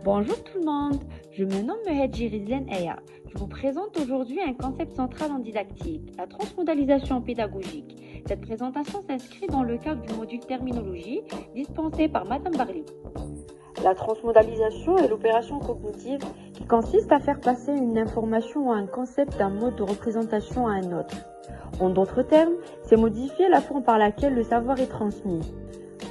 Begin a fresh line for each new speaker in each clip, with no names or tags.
Bonjour tout le monde, je me nomme Mehedji Rizlen Aya. Je vous présente aujourd'hui un concept central en didactique, la transmodalisation pédagogique. Cette présentation s'inscrit dans le cadre du module terminologie dispensé par Madame Barli. La transmodalisation est l'opération cognitive qui consiste à faire passer une information ou un concept d'un mode de représentation à un autre. En d'autres termes, c'est modifier la forme par laquelle le savoir est transmis.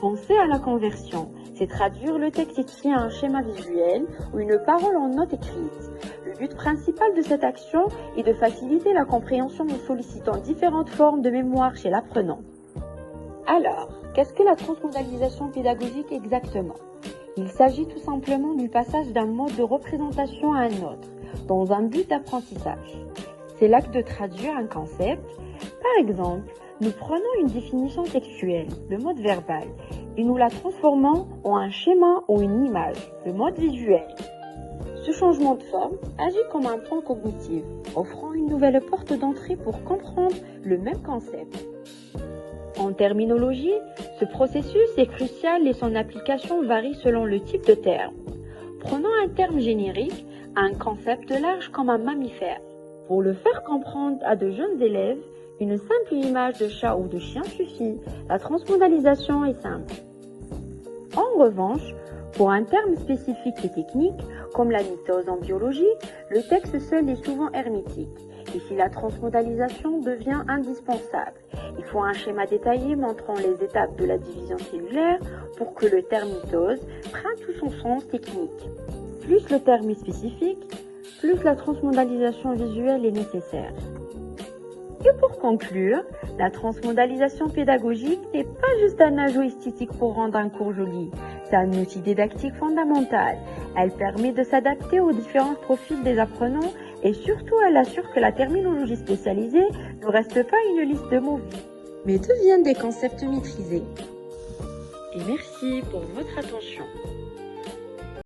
Penser à la conversion, c'est traduire le texte écrit à un schéma visuel ou une parole en note écrite. Le but principal de cette action est de faciliter la compréhension en sollicitant différentes formes de mémoire chez l'apprenant. Alors, qu'est-ce que la transmodalisation pédagogique exactement ? Il s'agit tout simplement du passage d'un mode de représentation à un autre, dans un but d'apprentissage. C'est l'acte de traduire un concept. Par exemple, nous prenons une définition textuelle, le mode verbal, et nous la transformons en un schéma ou une image, le mode visuel. Ce changement de forme agit comme un pont cognitif, offrant une nouvelle porte d'entrée pour comprendre le même concept. En terminologie, ce processus est crucial et son application varie selon le type de terme. Prenons un terme générique, un concept large comme un mammifère. Pour le faire comprendre à de jeunes élèves, une simple image de chat ou de chien suffit. La transmodalisation est simple. En revanche, pour un terme spécifique et technique, comme la mitose en biologie, le texte seul est souvent hermétique. Ici, la transmodalisation devient indispensable. Il faut un schéma détaillé montrant les étapes de la division cellulaire pour que le terme mitose prenne tout son sens technique. Plus le terme est spécifique, plus la transmodalisation visuelle est nécessaire. Et pour conclure, la transmodalisation pédagogique n'est pas juste un ajout esthétique pour rendre un cours joli. C'est un outil didactique fondamental. Elle permet de s'adapter aux différents profils des apprenants et surtout elle assure que la terminologie spécialisée ne reste pas une liste de mots vides, mais devienne des concepts maîtrisés. Et merci pour votre attention.